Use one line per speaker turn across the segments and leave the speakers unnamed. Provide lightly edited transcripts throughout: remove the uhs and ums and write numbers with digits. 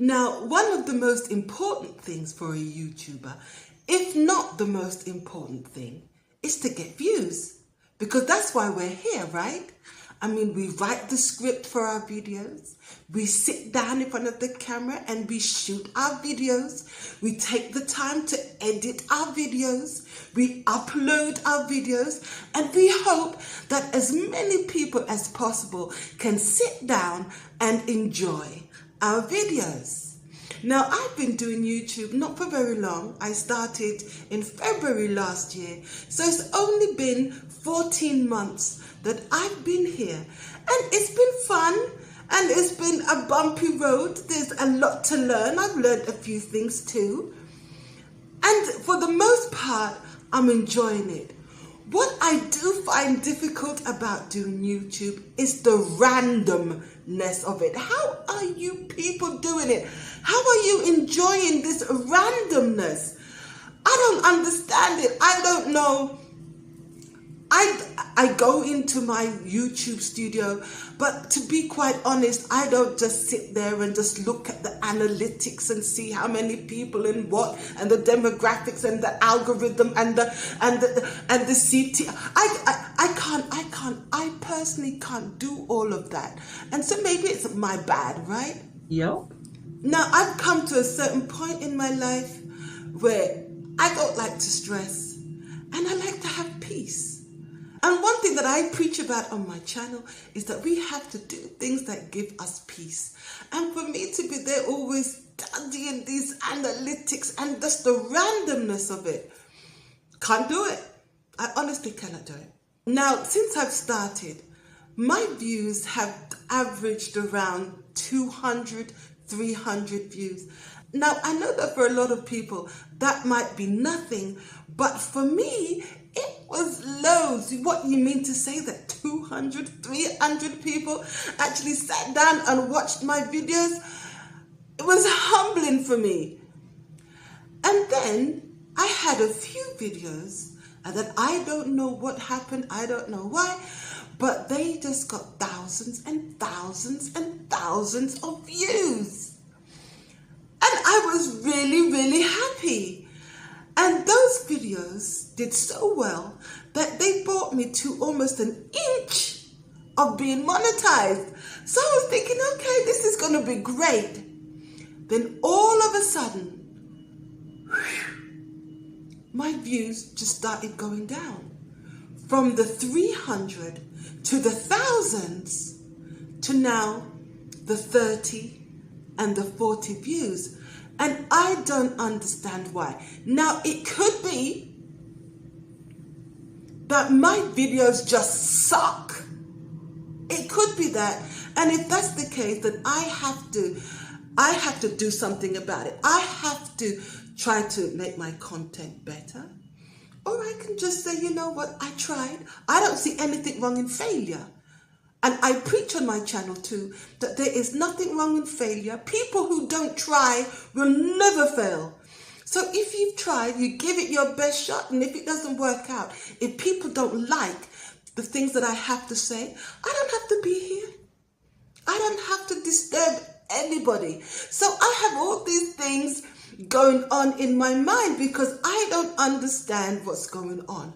Now, one of the most important things for a YouTuber, if not the most important thing, is to get views. Because that's why we're here, right? I mean, we write the script for our videos. We sit down in front of the camera and we shoot our videos. We take the time to edit our videos. We upload our videos. And we hope that as many people as possible can sit down and enjoy our videos. Now, I've been doing YouTube not for very long. I started in February last year. So it's only been 14 months that I've been here. And it's been fun and it's been a bumpy road. There's a lot to learn. I've learned a few things too. And for the most part, I'm enjoying it. What I do find difficult about doing YouTube is the randomness of it. How are you people doing it? How are you enjoying this randomness? I don't understand it. I don't know. I go into my YouTube studio, but to be quite honest, I don't just sit there and just look at the analytics and see how many people and what, and the demographics and the algorithm and the CT. I personally can't do all of that. And so maybe it's my bad, right?
Yep.
Now, I've come to a certain point in my life where I don't like to stress and I like to have peace. And one thing that I preach about on my channel is that we have to do things that give us peace. And for me to be there always studying these analytics and just the randomness of it, can't do it. I honestly cannot do it. Now, since I've started, my views have averaged around 200, 300 views. Now, I know that for a lot of people, that might be nothing, but for me, it was loads. What you mean to say that 200, 300 people actually sat down and watched my videos? It was humbling for me. And then I had a few videos that I don't know what happened, I don't know why, but they just got thousands and thousands and thousands of views. And I was really, really happy. And those videos did so well that they brought me to almost an inch of being monetized. So I was thinking, okay, this is going to be great. Then all of a sudden, my views just started going down. From the 300 to the thousands to now the 30 and the 40 views. And I don't understand why. Now, it could be that my videos just suck. It could be that. And if that's the case, then I have to do something about it. I have to try to make my content better. Or I can just say, you know what, I tried. I don't see anything wrong in failure. And I preach on my channel too, that there is nothing wrong in failure. People who don't try will never fail. So if you've tried, you give it your best shot. And if it doesn't work out, if people don't like the things that I have to say, I don't have to be here. I don't have to disturb anybody. So I have all these things going on in my mind because I don't understand what's going on.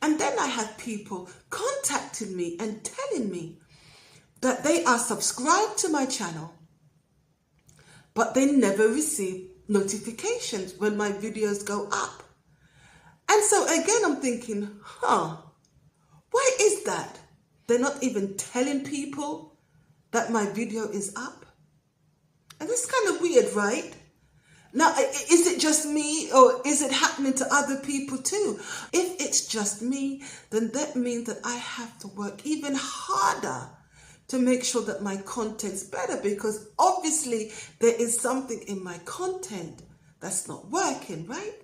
And then I had people contacting me and telling me that they are subscribed to my channel, but they never receive notifications when my videos go up. And so again, I'm thinking, why is that? They're not even telling people that my video is up. And that's kind of weird, right? Now, is it just me or is it happening to other people too? If it's just me, then that means that I have to work even harder to make sure that my content's better, because obviously there is something in my content that's not working, right?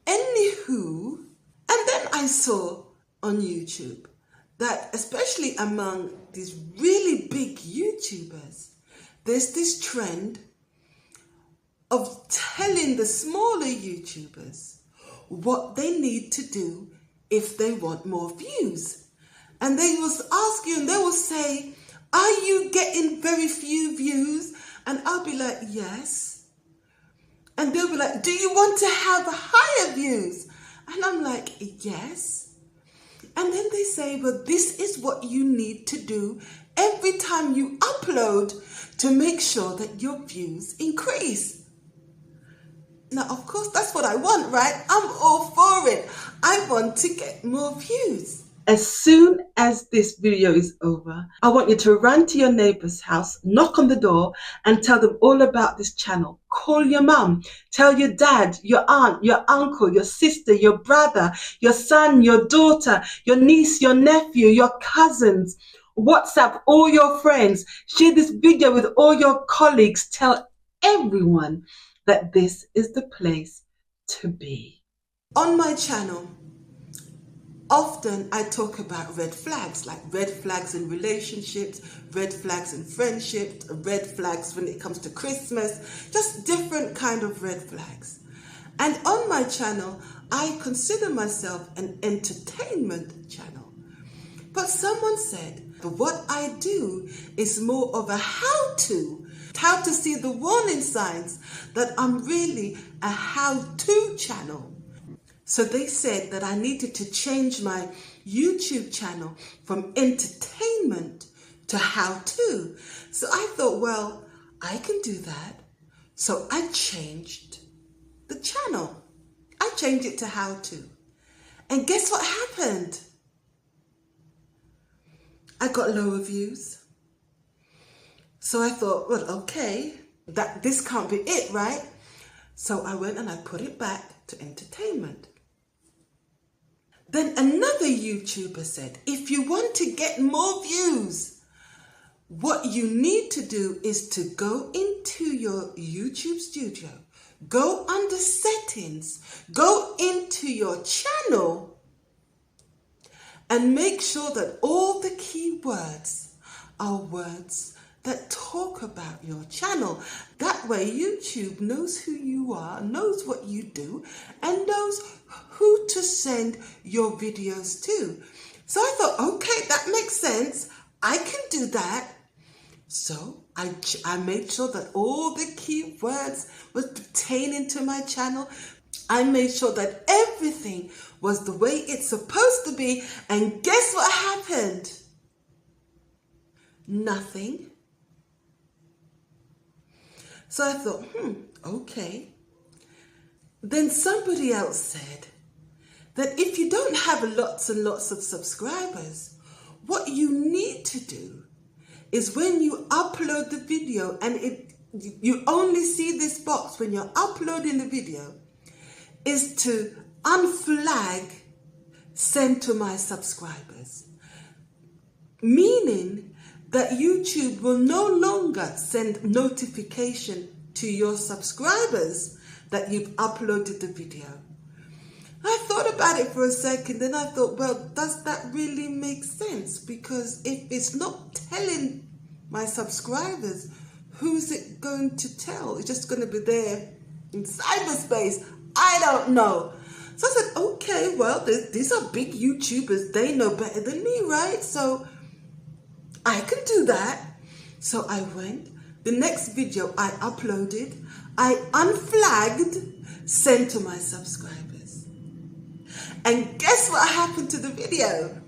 Anywho, and then I saw on YouTube that especially among these really big YouTubers, there's this trend of telling the smaller YouTubers what they need to do if they want more views. And they will ask you and they will say, are you getting very few views? And I'll be like, yes. And they'll be like, do you want to have higher views? And I'm like, yes. And then they say, well, this is what you need to do every time you upload to make sure that your views increase. Now, of course, that's what I want, right? I'm all for it. I want to get more views. As soon as this video is over, I want you to run to your neighbor's house, knock on the door, and tell them all about this channel. Call your mum, tell your dad, your aunt, your uncle, your sister, your brother, your son, your daughter, your niece, your nephew, your cousins. WhatsApp all your friends. Share this video with all your colleagues. Tell everyone that this is the place to be. On my channel, often I talk about red flags, like red flags in relationships, red flags in friendships, red flags when it comes to Christmas, just different kind of red flags. And on my channel, I consider myself an entertainment channel. But someone said, what I do is more of a how-to see the warning signs that I'm really a how-to channel. So they said that I needed to change my YouTube channel from entertainment to how-to. So I thought, well, I can do that. So I changed the channel. I changed it to how-to. And guess what happened? I got lower views. So I thought, well, okay, this can't be it, right? So I went and I put it back to entertainment. Then another YouTuber said, if you want to get more views, what you need to do is to go into your YouTube studio, go under settings, go into your channel, and make sure that all the keywords are words that talk about your channel. That way YouTube knows who you are, knows what you do, and knows who to send your videos to. So I thought, okay, that makes sense. I can do that. So I made sure that all the keywords was pertaining to my channel. I made sure that everything was the way it's supposed to be. And guess what happened? Nothing. So I thought, okay. Then somebody else said that if you don't have lots and lots of subscribers, what you need to do is when you upload the video, and you only see this box when you're uploading the video, is to unflag send to my subscribers. Meaning that YouTube will no longer send notification to your subscribers that you've uploaded the video. I thought about it for a second, then I thought, well, does that really make sense? Because if it's not telling my subscribers, who's it going to tell? It's just going to be there in cyberspace. I don't know. So I said, okay, well, these are big YouTubers. They know better than me, right? So I can do that. So I went. The next video I uploaded, I unflagged, sent to my subscribers. And guess what happened to the video?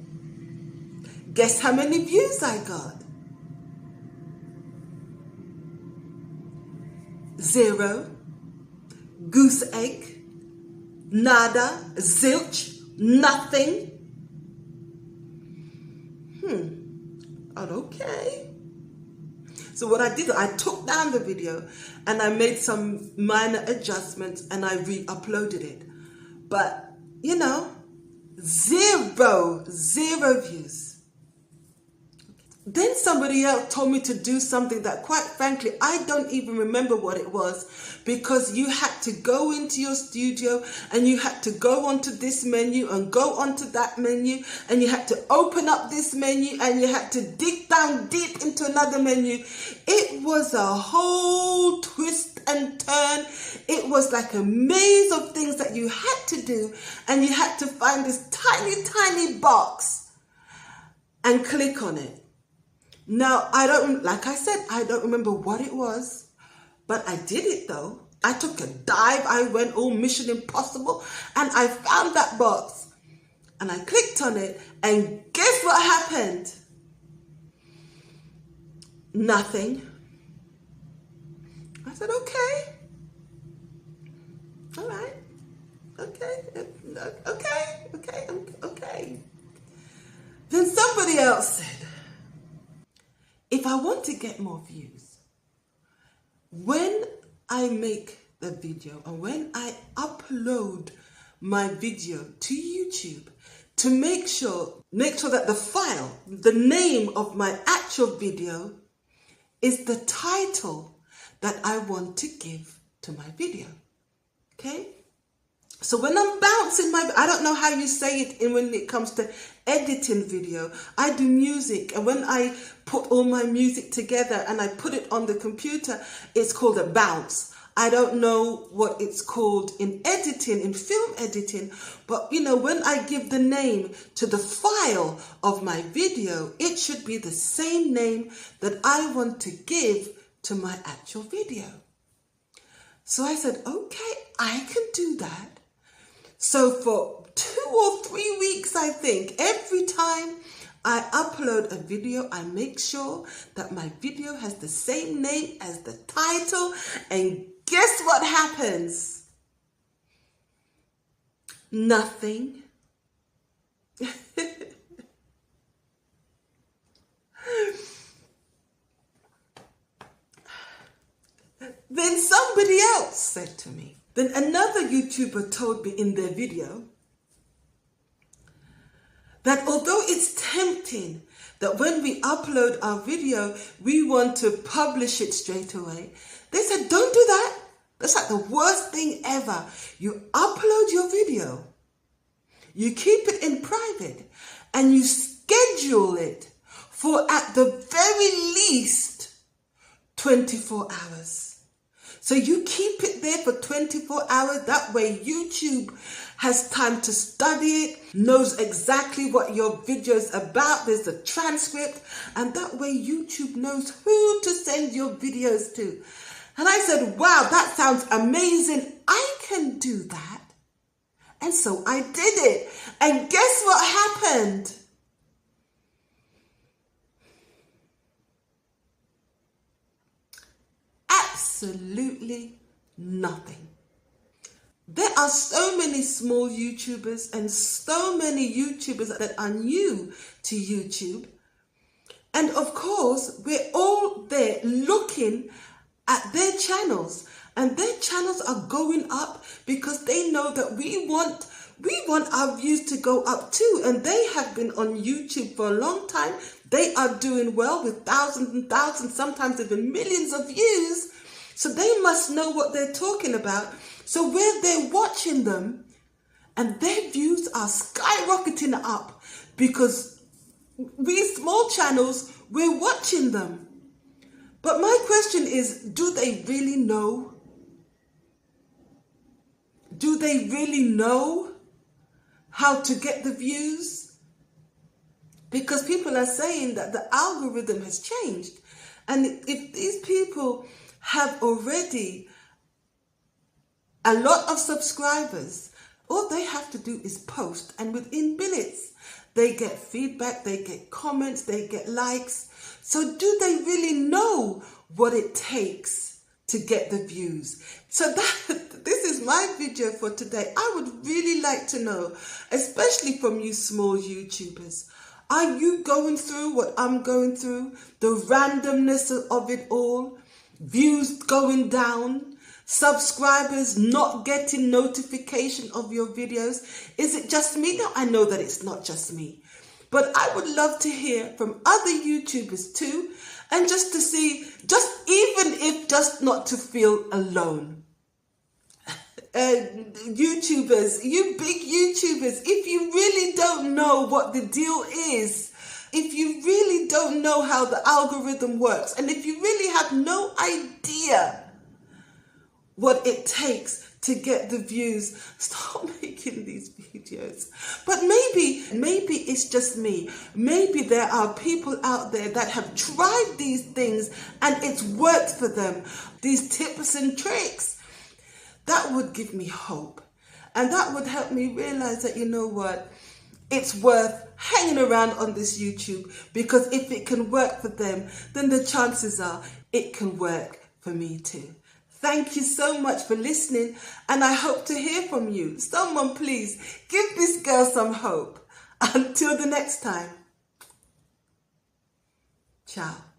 Guess how many views I got? 0, goose egg, nada, zilch, nothing. Okay. So what I did, I took down the video and I made some minor adjustments and I re-uploaded it. But, you know, zero views. Then somebody else told me to do something that, quite frankly, I don't even remember what it was, because you had to go into your studio and you had to go onto this menu and go onto that menu, and you had to open up this menu and you had to dig down deep into another menu. It was a whole twist and turn. It was like a maze of things that you had to do, and you had to find this tiny, tiny box and click on it. Now, like I said, I don't remember what it was. But I did it though. I took a dive. I went all Mission Impossible and I found that box and I clicked on it, and guess what happened? Nothing. I said, okay. All right. Okay. Okay. Then somebody else said, if I want to get more views, when I make the video and when I upload my video to YouTube, to make sure that the file, the name of my actual video is the title that I want to give to my video. Okay? So when I'm bouncing I don't know how you say it when it comes to editing video. I do music, and when I put all my music together and I put it on the computer, it's called a bounce. I don't know what it's called in editing, in film editing, but when I give the name to the file of my video, it should be the same name that I want to give to my actual video. So I said, okay, I can do that. So for 2 or 3 weeks, I think, every time I upload a video, I make sure that my video has the same name as the title, and guess what happens? Nothing. Then somebody else said to me, then another YouTuber told me in their video that although it's tempting that when we upload our video, we want to publish it straight away, they said, don't do that. That's like the worst thing ever. You upload your video, you keep it in private, and you schedule it for at the very least 24 hours. So you keep it there for 24 hours. That way YouTube has time to study it, knows exactly what your video is about. There's a transcript, and that way YouTube knows who to send your videos to. And I said, wow, that sounds amazing. I can do that. And so I did it. And guess what happened? Absolutely nothing. There are so many small YouTubers and so many YouTubers that are new to YouTube. And of course, we're all there looking at their channels, and their channels are going up because they know that we want our views to go up too. And they have been on YouTube for a long time. They are doing well with thousands and thousands, sometimes even millions of views. So they must know what they're talking about. So we're there watching them, and their views are skyrocketing up because we small channels, we're watching them. But my question is, do they really know? Do they really know how to get the views? Because people are saying that the algorithm has changed. And if these people have already a lot of subscribers, all they have to do is post, and within minutes they get feedback, they get comments, they get likes. So do they really know what it takes to get the views? So this is my video for today. I would really like to know, especially from you small YouTubers, are you going through what I'm going through? The randomness of it all? Views going down? Subscribers not getting notification of your videos? Is it just me? Now, I know that it's not just me, but I would love to hear from other YouTubers too, and just to see, just not to feel alone. YouTubers, you big YouTubers, if you really don't know what the deal is, if you really don't know how the algorithm works, and if you really have no idea what it takes to get the views, start making these videos. But maybe it's just me. Maybe there are people out there that have tried these things and it's worked for them. These tips and tricks. That would give me hope. And that would help me realize that, you know what, it's worth hanging around on this YouTube, because if it can work for them, then the chances are it can work for me too. Thank you so much for listening, and I hope to hear from you. Someone please give this girl some hope. Until the next time. Ciao.